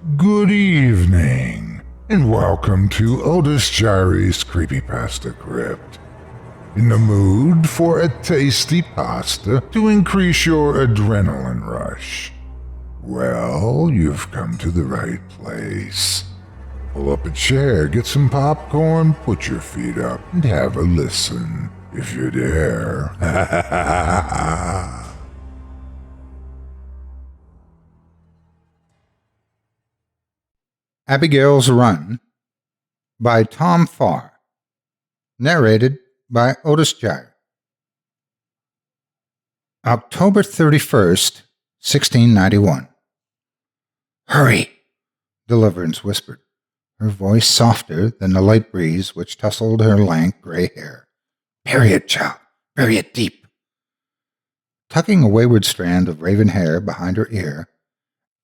Good evening, and welcome to Otis Jiry's Creepypasta Crypt. In the mood for a tasty pasta to increase your adrenaline rush? Well, you've come to the right place. Pull up a chair, get some popcorn, put your feet up, and have a listen, if you dare. Abigail's Run by Tom Farr. Narrated by Otis Jiry. October 31st, 1691. "Hurry," Deliverance whispered, her voice softer than the light breeze which tousled her lank gray hair. "Bury it, child. Bury it deep." Tucking a wayward strand of raven hair behind her ear,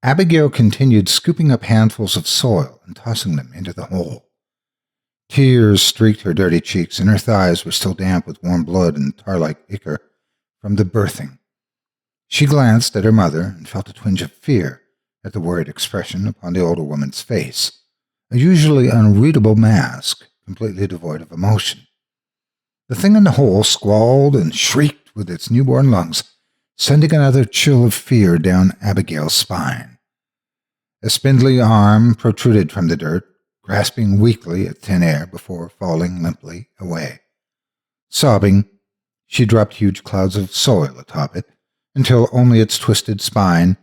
Abigail continued scooping up handfuls of soil and tossing them into the hole. Tears streaked her dirty cheeks, and her thighs were still damp with warm blood and tar-like ichor from the birthing. She glanced at her mother and felt a twinge of fear at the worried expression upon the older woman's face, a usually unreadable mask, completely devoid of emotion. The thing in the hole squalled and shrieked with its newborn lungs, sending another chill of fear down Abigail's spine. A spindly arm protruded from the dirt, grasping weakly at thin air before falling limply away. Sobbing, she dropped huge clouds of soil atop it, until only its twisted spine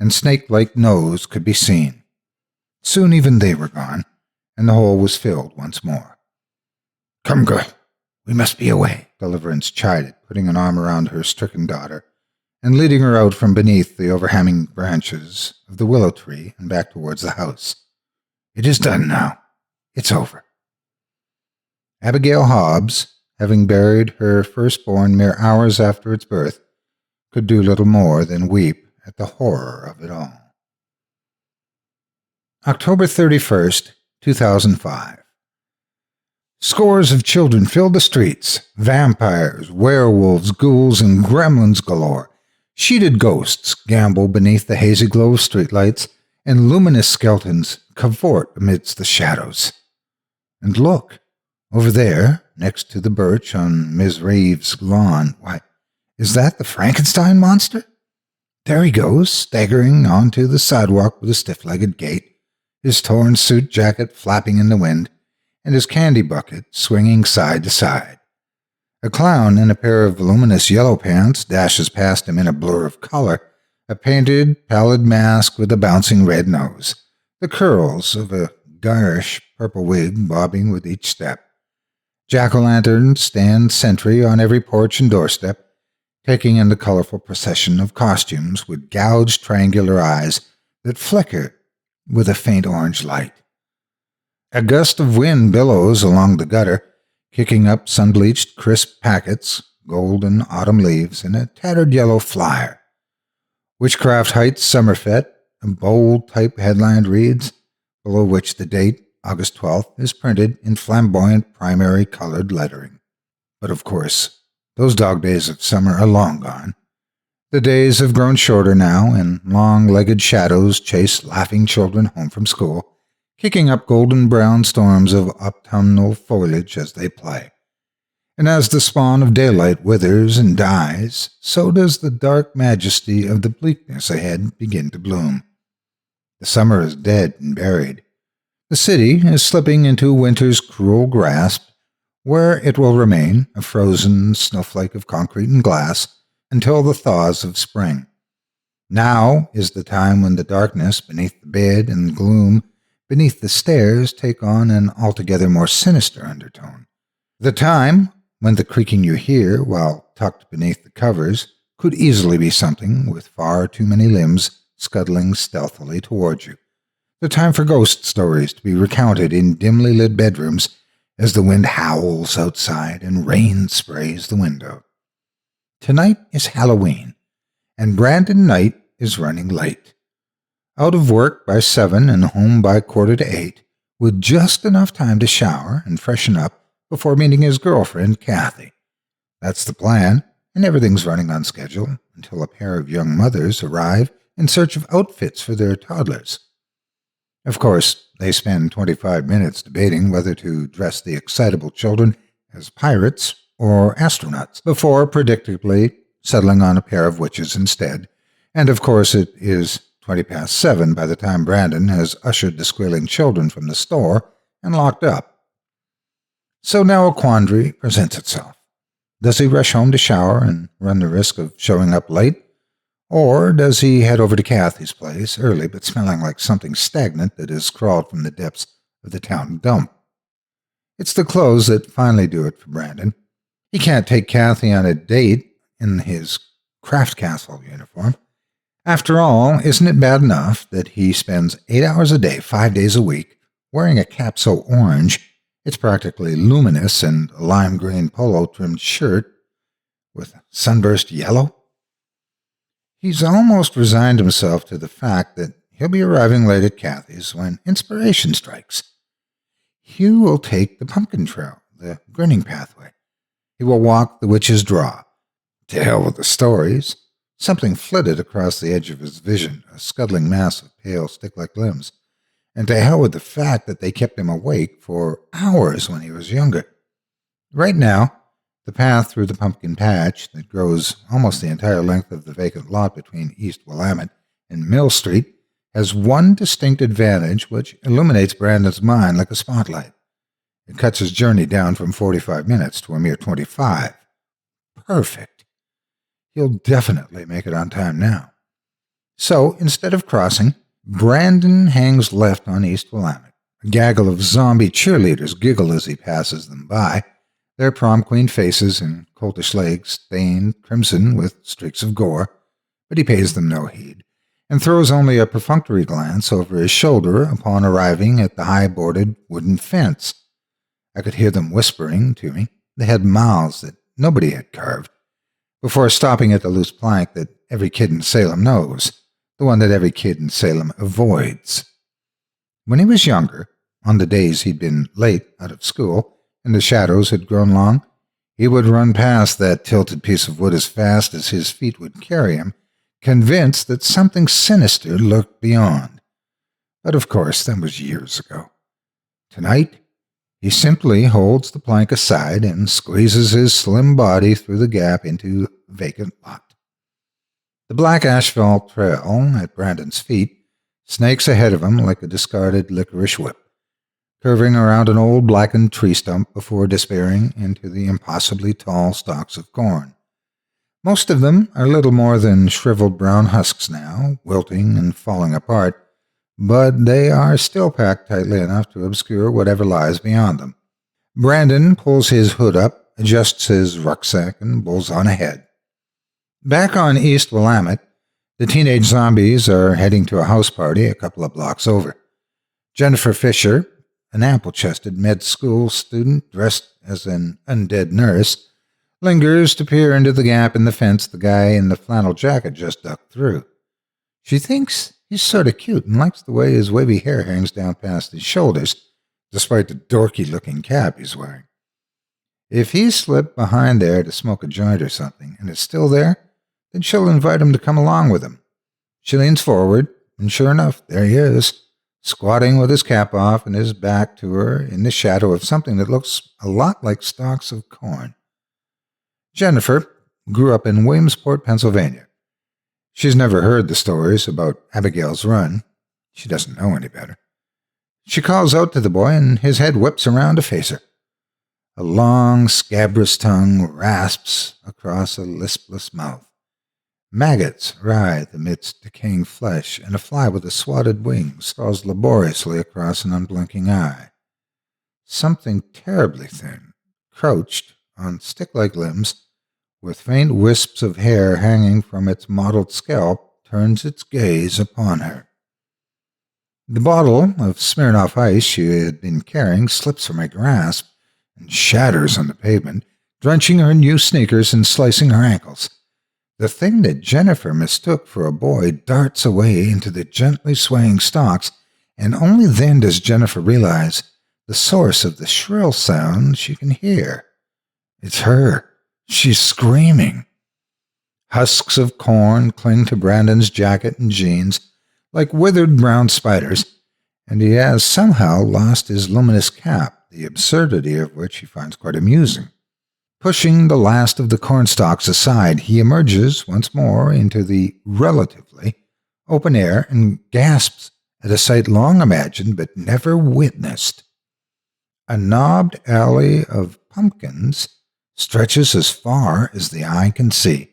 and snake-like nose could be seen. Soon even they were gone, and the hole was filled once more. "Come, girl, we must be away," Deliverance chided, putting an arm around her stricken daughter and leading her out from beneath the overhanging branches of the willow tree and back towards the house. "It is done now. It's over." Abigail Hobbs, having buried her firstborn mere hours after its birth, could do little more than weep at the horror of it all. October 31st, 2005. Scores of children filled the streets. Vampires, werewolves, ghouls, and gremlins galore. Sheeted ghosts gamble beneath the hazy glow of streetlights, and luminous skeletons cavort amidst the shadows. And look, over there, next to the birch on Miss Reeves' lawn, why, is that the Frankenstein monster? There he goes, staggering onto the sidewalk with a stiff-legged gait, his torn suit jacket flapping in the wind, and his candy bucket swinging side to side. A clown in a pair of voluminous yellow pants dashes past him in a blur of color, a painted, pallid mask with a bouncing red nose, the curls of a garish purple wig bobbing with each step. Jack-o'-lanterns stand sentry on every porch and doorstep, taking in the colorful procession of costumes with gouged triangular eyes that flicker with a faint orange light. A gust of wind billows along the gutter, kicking up sun-bleached crisp packets, golden autumn leaves, and a tattered yellow flyer. Witchcraft Heights Summerfete, a bold type headline reads, below which the date, August 12th, is printed in flamboyant primary colored lettering. But of course, those dog days of summer are long gone. The days have grown shorter now, and long-legged shadows chase laughing children home from school, kicking up golden-brown storms of autumnal foliage as they play. And as the spawn of daylight withers and dies, so does the dark majesty of the bleakness ahead begin to bloom. The summer is dead and buried. The city is slipping into winter's cruel grasp, where it will remain, a frozen snowflake of concrete and glass, until the thaws of spring. Now is the time when the darkness beneath the bed and the gloom beneath the stairs take on an altogether more sinister undertone. The time when the creaking you hear while tucked beneath the covers could easily be something with far too many limbs scuttling stealthily towards you. The time for ghost stories to be recounted in dimly lit bedrooms as the wind howls outside and rain sprays the window. Tonight is Halloween, and Brandon Knight is running late. Out of work by 7 and home by 7:45, with just enough time to shower and freshen up before meeting his girlfriend, Kathy. That's the plan, and everything's running on schedule until a pair of young mothers arrive in search of outfits for their toddlers. Of course, they spend 25 minutes debating whether to dress the excitable children as pirates or astronauts before predictably settling on a pair of witches instead. And of course, it is 20 past 7 by the time Brandon has ushered the squealing children from the store and locked up. So now a quandary presents itself. Does he rush home to shower and run the risk of showing up late? Or does he head over to Kathy's place, early but smelling like something stagnant that has crawled from the depths of the town dump? It's the clothes that finally do it for Brandon. He can't take Kathy on a date in his Craft Castle uniform. After all, isn't it bad enough that he spends 8 hours a day, 5 days a week, wearing a cap so orange it's practically luminous, and a lime green polo-trimmed shirt with sunburst yellow? He's almost resigned himself to the fact that he'll be arriving late at Kathy's when inspiration strikes. Hugh will take the pumpkin trail, the grinning pathway. He will walk the witch's draw. To hell with the stories. Something flitted across the edge of his vision, a scuttling mass of pale, stick-like limbs. And to hell with the fact that they kept him awake for hours when he was younger. Right now, the path through the pumpkin patch that grows almost the entire length of the vacant lot between East Willamette and Mill Street has one distinct advantage which illuminates Brandon's mind like a spotlight. It cuts his journey down from 45 minutes to a mere 25. Perfect. He'll definitely make it on time now. So, instead of crossing, Brandon hangs left on East Willamette. A gaggle of zombie cheerleaders giggle as he passes them by, their prom queen faces and coltish legs stained crimson with streaks of gore, but he pays them no heed, and throws only a perfunctory glance over his shoulder upon arriving at the high-boarded wooden fence. I could hear them whispering to me. They had mouths that nobody had carved, before stopping at the loose plank that every kid in Salem knows, the one that every kid in Salem avoids. When he was younger, on the days he'd been late out of school and the shadows had grown long, he would run past that tilted piece of wood as fast as his feet would carry him, convinced that something sinister lurked beyond. But of course, that was years ago. Tonight, he simply holds the plank aside and squeezes his slim body through the gap into the vacant lot. The black asphalt trail at Brandon's feet snakes ahead of him like a discarded licorice whip, curving around an old blackened tree stump before disappearing into the impossibly tall stalks of corn. Most of them are little more than shriveled brown husks now, wilting and falling apart, but they are still packed tightly enough to obscure whatever lies beyond them. Brandon pulls his hood up, adjusts his rucksack, and bowls on ahead. Back on East Willamette, the teenage zombies are heading to a house party a couple of blocks over. Jennifer Fisher, an ample-chested med-school student dressed as an undead nurse, lingers to peer into the gap in the fence the guy in the flannel jacket just ducked through. She thinks he's sort of cute and likes the way his wavy hair hangs down past his shoulders, despite the dorky-looking cap he's wearing. If he slipped behind there to smoke a joint or something and is still there, then she'll invite him to come along with him. She leans forward, and sure enough, there he is, squatting with his cap off and his back to her in the shadow of something that looks a lot like stalks of corn. Jennifer grew up in Williamsport, Pennsylvania. She's never heard the stories about Abigail's Run. She doesn't know any better. She calls out to the boy, and his head whips around to face her. A long, scabrous tongue rasps across a lispless mouth. Maggots writhe amidst decaying flesh, and a fly with a swatted wing crawls laboriously across an unblinking eye. Something terribly thin, crouched on stick-like limbs, with faint wisps of hair hanging from its mottled scalp, turns its gaze upon her. The bottle of Smirnoff Ice she had been carrying slips from her grasp and shatters on the pavement, drenching her new sneakers and slicing her ankles. The thing that Jennifer mistook for a boy darts away into the gently swaying stalks, and only then does Jennifer realize the source of the shrill sound she can hear. It's her. She's screaming. Husks of corn cling to Brandon's jacket and jeans like withered brown spiders, and he has somehow lost his luminous cap, the absurdity of which he finds quite amusing. Pushing the last of the cornstalks aside, he emerges once more into the relatively open air and gasps at a sight long imagined but never witnessed. A knobbed alley of pumpkins stretches as far as the eye can see,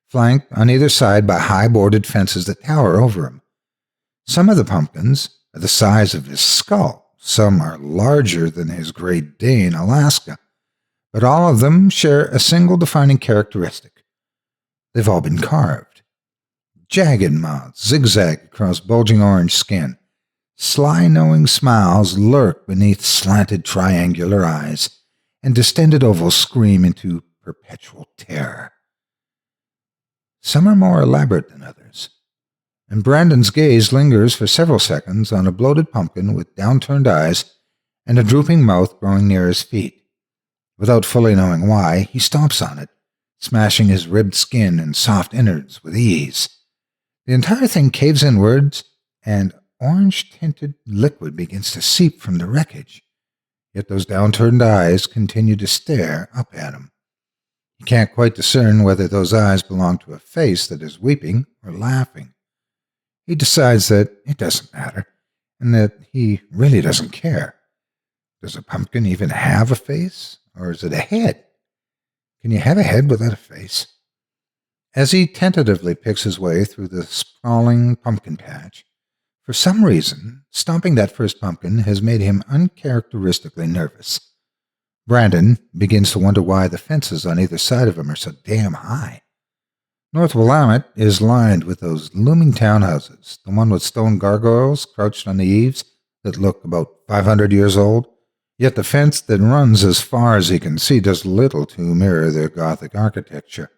flanked on either side by high boarded fences that tower over him. Some of the pumpkins are the size of his skull, some are larger than his Great Dane, Alaska, but all of them share a single defining characteristic. They've all been carved. Jagged mouths zigzag across bulging orange skin. Sly, knowing smiles lurk beneath slanted triangular eyes, and distended ovals scream into perpetual terror. Some are more elaborate than others, and Brandon's gaze lingers for several seconds on a bloated pumpkin with downturned eyes and a drooping mouth growing near his feet. Without fully knowing why, he stomps on it, smashing his ribbed skin and soft innards with ease. The entire thing caves inwards, and orange-tinted liquid begins to seep from the wreckage. Yet those downturned eyes continue to stare up at him. He can't quite discern whether those eyes belong to a face that is weeping or laughing. He decides that it doesn't matter, and that he really doesn't care. Does a pumpkin even have a face? Or is it a head? Can you have a head without a face? As he tentatively picks his way through the sprawling pumpkin patch, for some reason, stomping that first pumpkin has made him uncharacteristically nervous. Brandon begins to wonder why the fences on either side of him are so damn high. North Willamette is lined with those looming townhouses, the one with stone gargoyles crouched on the eaves that look about 500 years old. Yet the fence that runs as far as he can see does little to mirror their Gothic architecture.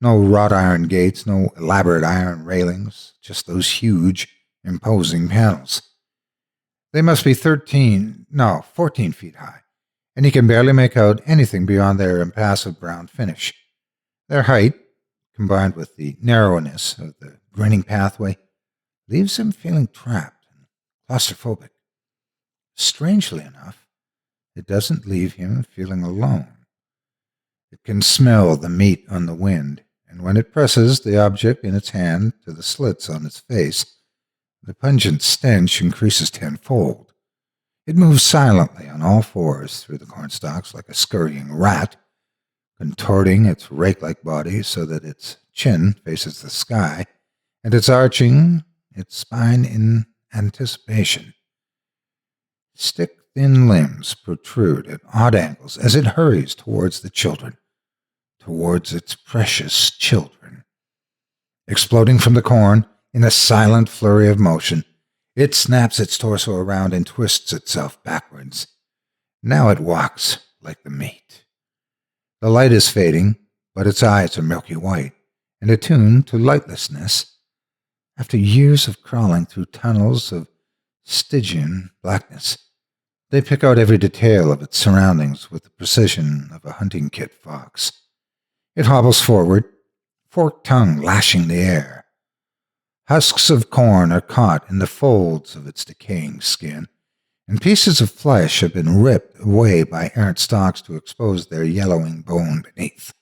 No wrought iron gates, no elaborate iron railings, just those huge, imposing panels. They must be 14 feet high, and he can barely make out anything beyond their impassive brown finish. Their height, combined with the narrowness of the grinning pathway, leaves him feeling trapped and claustrophobic. Strangely enough, it doesn't leave him feeling alone. It can smell the meat on the wind, and when it presses the object in its hand to the slits on its face, the pungent stench increases tenfold. It moves silently on all fours through the cornstalks like a scurrying rat, contorting its rake-like body so that its chin faces the sky, and it's arching its spine in anticipation. Stick-thin limbs protrude at odd angles as it hurries towards the children, towards its precious children. Exploding from the corn, in a silent flurry of motion, it snaps its torso around and twists itself backwards. Now it walks like the meat. The light is fading, but its eyes are milky white and attuned to lightlessness. After years of crawling through tunnels of Stygian blackness, they pick out every detail of its surroundings with the precision of a hunting kit fox. It hobbles forward, forked tongue lashing the air. Husks of corn are caught in the folds of its decaying skin, and pieces of flesh have been ripped away by errant stalks to expose their yellowing bone beneath.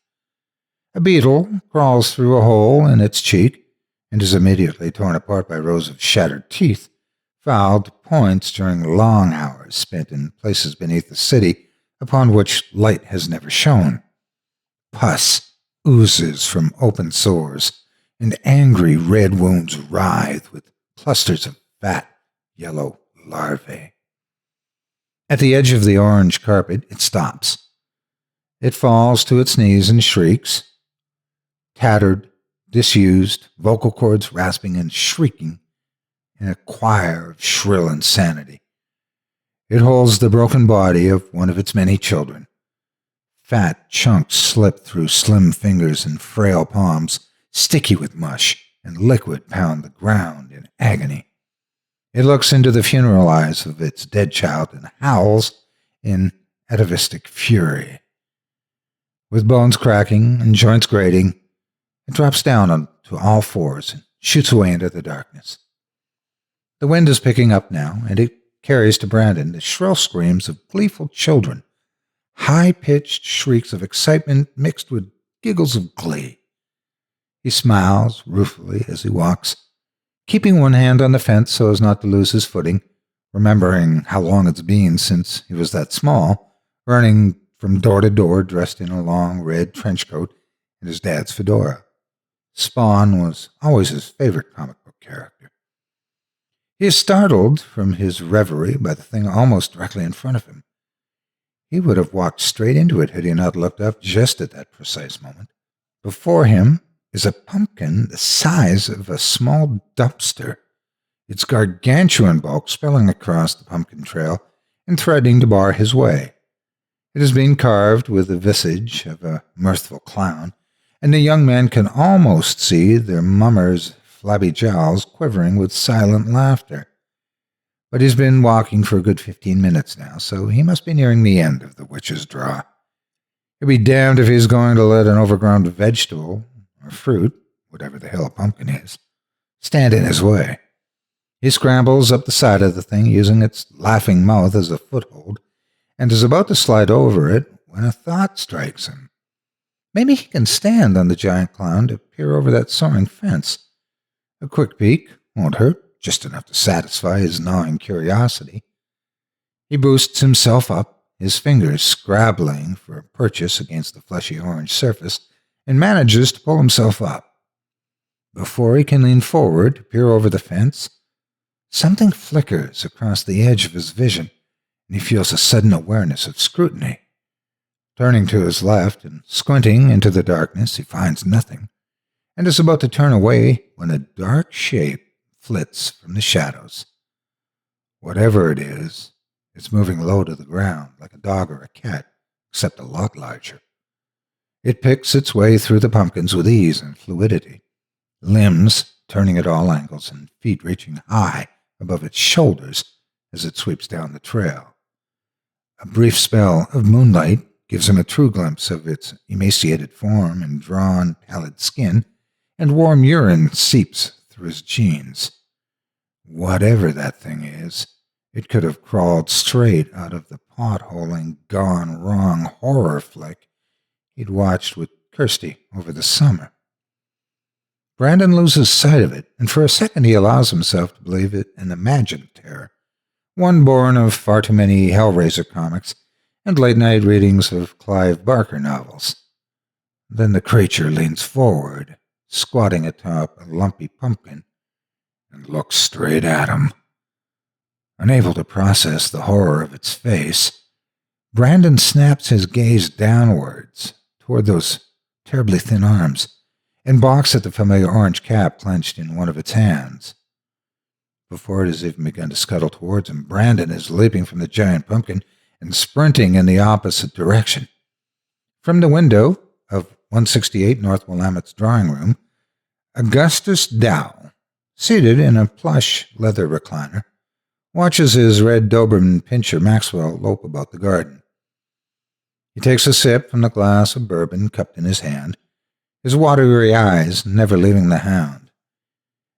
A beetle crawls through a hole in its cheek and is immediately torn apart by rows of shattered teeth, fouled to points during long hours spent in places beneath the city upon which light has never shone. Pus oozes from open sores, and angry red wounds writhe with clusters of fat, yellow larvae. At the edge of the orange carpet, it stops. It falls to its knees and shrieks, tattered, disused, vocal cords rasping and shrieking in a choir of shrill insanity. It holds the broken body of one of its many children. Fat chunks slip through slim fingers and frail palms, sticky with mush, and liquid pound the ground in agony. It looks into the funeral eyes of its dead child and howls in atavistic fury. With bones cracking and joints grating, it drops down onto all fours and shoots away into the darkness. The wind is picking up now, and it carries to Brandon the shrill screams of gleeful children, high-pitched shrieks of excitement mixed with giggles of glee. He smiles ruefully as he walks, keeping one hand on the fence so as not to lose his footing, remembering how long it's been since he was that small, running from door to door dressed in a long red trench coat and his dad's fedora. Spawn was always his favorite comic book character. He is startled from his reverie by the thing almost directly in front of him. He would have walked straight into it had he not looked up just at that precise moment. Before him is a pumpkin the size of a small dumpster, its gargantuan bulk spilling across the pumpkin trail and threatening to bar his way. It has been carved with the visage of a mirthful clown, and the young man can almost see the mummer's flabby jowls quivering with silent laughter. But he's been walking for a good 15 minutes now, so he must be nearing the end of the witch's draw. He'll be damned if he's going to let an overgrown vegetable, or fruit, whatever the hell a pumpkin is, stand in his way. He scrambles up the side of the thing, using its laughing mouth as a foothold, and is about to slide over it when a thought strikes him. Maybe he can stand on the giant clown to peer over that soaring fence. A quick peek won't hurt, just enough to satisfy his gnawing curiosity. He boosts himself up, his fingers scrabbling for a purchase against the fleshy orange surface, and manages to pull himself up. Before he can lean forward to peer over the fence, something flickers across the edge of his vision, and he feels a sudden awareness of scrutiny. Turning to his left and squinting into the darkness, he finds nothing, and is about to turn away when a dark shape flits from the shadows. Whatever it is, it's moving low to the ground like a dog or a cat, except a lot larger. It picks its way through the pumpkins with ease and fluidity, limbs turning at all angles and feet reaching high above its shoulders as it sweeps down the trail. A brief spell of moonlight gives him a true glimpse of its emaciated form and drawn, pallid skin, and warm urine seeps through his jeans. Whatever that thing is, it could have crawled straight out of the potholing, gone wrong horror flick he'd watched with Kirsty over the summer. Brandon loses sight of it, and for a second he allows himself to believe it an imagined terror, one born of far too many Hellraiser comics and late-night readings of Clive Barker novels. Then the creature leans forward, squatting atop a lumpy pumpkin, and looks straight at him. Unable to process the horror of its face, Brandon snaps his gaze downwards toward those terribly thin arms and balks at the familiar orange cap clenched in one of its hands. Before it has even begun to scuttle towards him, Brandon is leaping from the giant pumpkin and sprinting in the opposite direction. From the window of 168 North Willamette's drawing room, Augustus Dow, seated in a plush leather recliner, watches his red Doberman Pinscher Maxwell lope about the garden. He takes a sip from the glass of bourbon cupped in his hand, his watery eyes never leaving the hound.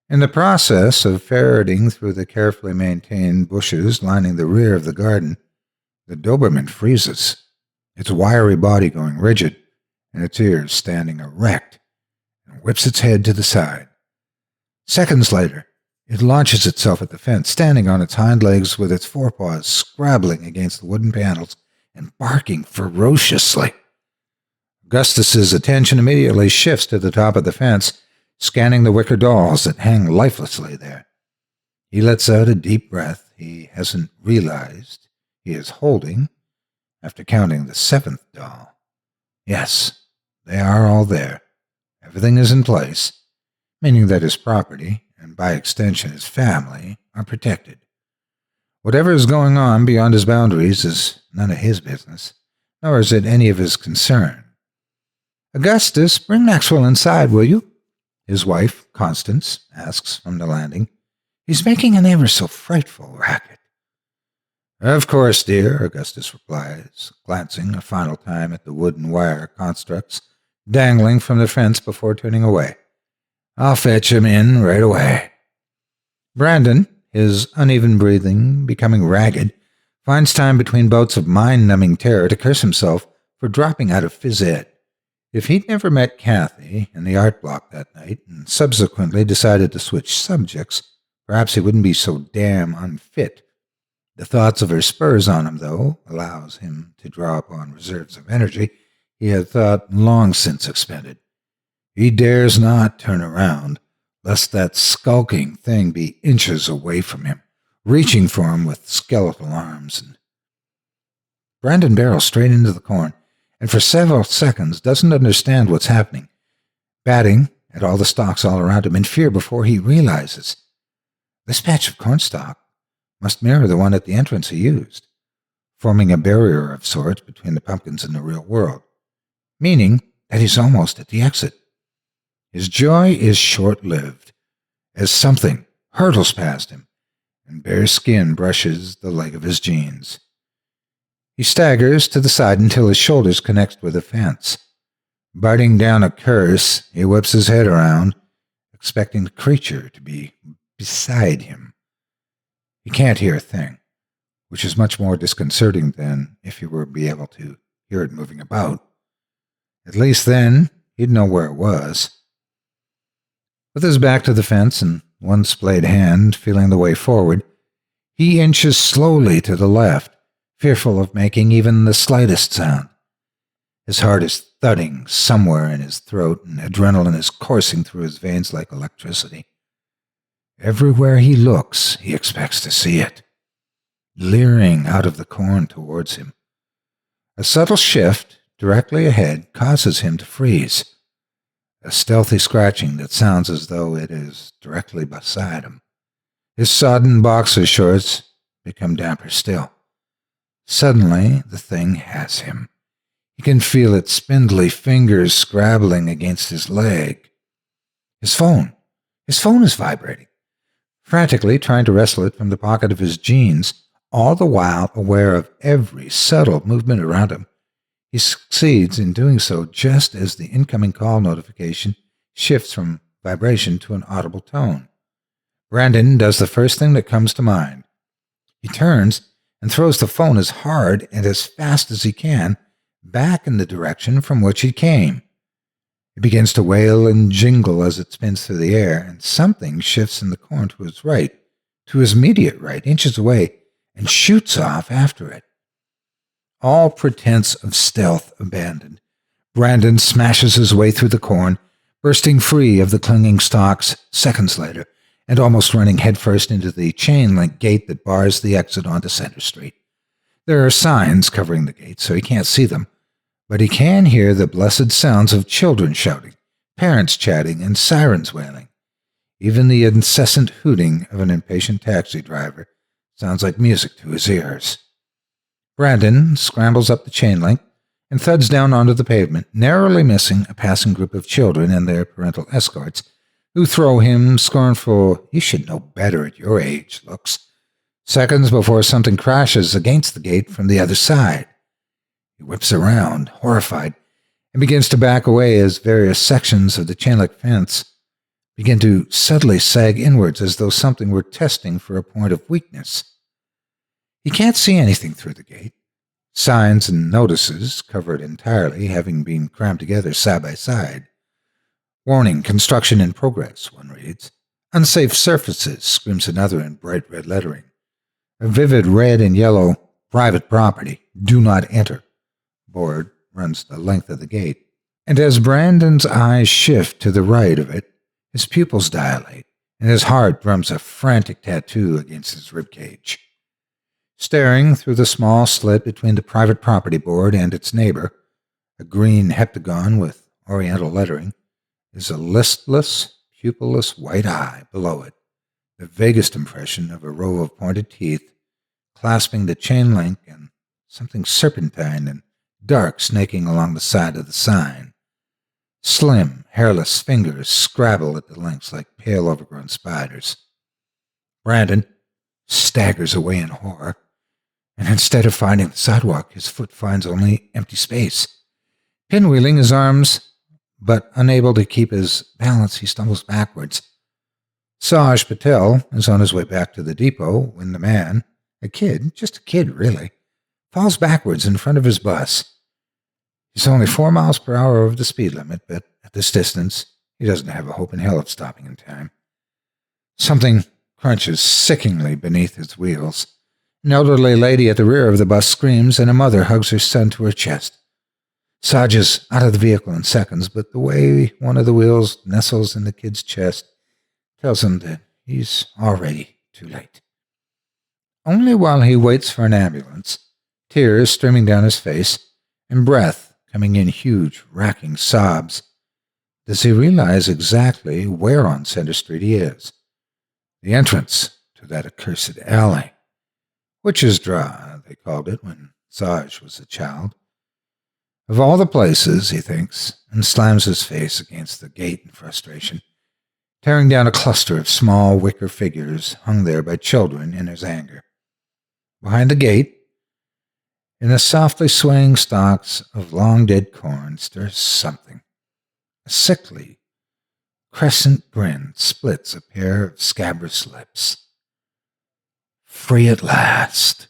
In the process of ferreting through the carefully maintained bushes lining the rear of the garden, the Doberman freezes, its wiry body going rigid and its ears standing erect, and whips its head to the side. Seconds later, it launches itself at the fence, standing on its hind legs with its forepaws scrabbling against the wooden panels and barking ferociously. Augustus's attention immediately shifts to the top of the fence, scanning the wicker dolls that hang lifelessly there. He lets out a deep breath he hasn't realized he is holding after counting the 7th doll. Yes, they are all there. Everything is in place, meaning that his property, and by extension his family, are protected. Whatever is going on beyond his boundaries is none of his business, nor is it any of his concern. "Augustus, bring Maxwell inside, will you?" his wife, Constance, asks from the landing. "He's making an ever so frightful racket." "Of course, dear," Augustus replies, glancing a final time at the wooden wire constructs dangling from the fence before turning away. "I'll fetch him in right away." Brandon, his uneven breathing becoming ragged, finds time between bouts of mind-numbing terror to curse himself for dropping out of phys ed. If he'd never met Kathy in the art block that night and subsequently decided to switch subjects, perhaps he wouldn't be so damn unfit. The thoughts of her spurs on him, though, allows him to draw upon reserves of energy he had thought long since expended. He dares not turn around, lest that skulking thing be inches away from him, reaching for him with skeletal arms. And Brandon barrels straight into the corn, and for several seconds doesn't understand what's happening, batting at all the stalks all around him in fear before he realizes this patch of cornstalk must mirror the one at the entrance he used, forming a barrier of sorts between the pumpkins and the real world, meaning that he's almost at the exit. His joy is short-lived, as something hurtles past him, and bare skin brushes the leg of his jeans. He staggers to the side until his shoulders connect with a fence. Biting down a curse, he whips his head around, expecting the creature to be beside him. He can't hear a thing, which is much more disconcerting than if he were to be able to hear it moving about. At least then, he'd know where it was. With his back to the fence and one splayed hand feeling the way forward, he inches slowly to the left, fearful of making even the slightest sound. His heart is thudding somewhere in his throat, and adrenaline is coursing through his veins like electricity. Everywhere he looks, he expects to see it, leering out of the corn towards him. A subtle shift directly ahead causes him to freeze, a stealthy scratching that sounds as though it is directly beside him. His sodden boxer shorts become damper still. Suddenly, the thing has him. He can feel its spindly fingers scrabbling against his leg. His phone is vibrating. Frantically trying to wrestle it from the pocket of his jeans, all the while aware of every subtle movement around him. He succeeds in doing so just as the incoming call notification shifts from vibration to an audible tone. Brandon does the first thing that comes to mind. He turns and throws the phone as hard and as fast as he can back in the direction from which he came. It begins to wail and jingle as it spins through the air, and something shifts in the corn to his right, to his immediate right, inches away, and shoots off after it. All pretense of stealth abandoned, Brandon smashes his way through the corn, bursting free of the clinging stalks seconds later, and almost running headfirst into the chain-link gate that bars the exit onto Center Street. There are signs covering the gate, so he can't see them, but he can hear the blessed sounds of children shouting, parents chatting, and sirens wailing. Even the incessant hooting of an impatient taxi driver sounds like music to his ears. Brandon scrambles up the chain link and thuds down onto the pavement, narrowly missing a passing group of children and their parental escorts, who throw him scornful, "You should know better at your age," looks, seconds before something crashes against the gate from the other side. He whips around, horrified, and begins to back away as various sections of the chain-link fence begin to subtly sag inwards as though something were testing for a point of weakness. He can't see anything through the gate. Signs and notices, covered entirely, having been crammed together side by side. "Warning, construction in progress," one reads. "Unsafe surfaces," screams another in bright red lettering. A vivid red and yellow, "Private property, do not enter" board runs the length of the gate, and as Brandon's eyes shift to the right of it, his pupils dilate, and his heart drums a frantic tattoo against his ribcage. Staring through the small slit between the private property board and its neighbor, a green heptagon with oriental lettering, is a listless, pupilless white eye below it, the vaguest impression of a row of pointed teeth clasping the chain link and something serpentine and dark snaking along the side of the sign. Slim, hairless fingers scrabble at the links like pale overgrown spiders. Brandon staggers away in horror, and instead of finding the sidewalk, his foot finds only empty space. Pinwheeling his arms, but unable to keep his balance, he stumbles backwards. Saj Patel is on his way back to the depot when the man, a kid, just a kid really, falls backwards in front of his bus. He's only 4 miles per hour over the speed limit, but at this distance, he doesn't have a hope in hell of stopping in time. Something crunches sickeningly beneath his wheels. An elderly lady at the rear of the bus screams, and a mother hugs her son to her chest. Saj is out of the vehicle in seconds, but the way one of the wheels nestles in the kid's chest tells him that he's already too late. Only while he waits for an ambulance, tears streaming down his face, and breath coming in huge, racking sobs, does he realize exactly where on Center Street he is. The entrance to that accursed alley. Witch's Draw, they called it when Saj was a child. Of all the places, he thinks, and slams his face against the gate in frustration, tearing down a cluster of small wicker figures hung there by children in his anger. Behind the gate, in the softly swaying stalks of long-dead corn, stirs something. A sickly, crescent grin splits a pair of scabrous lips. Free at last.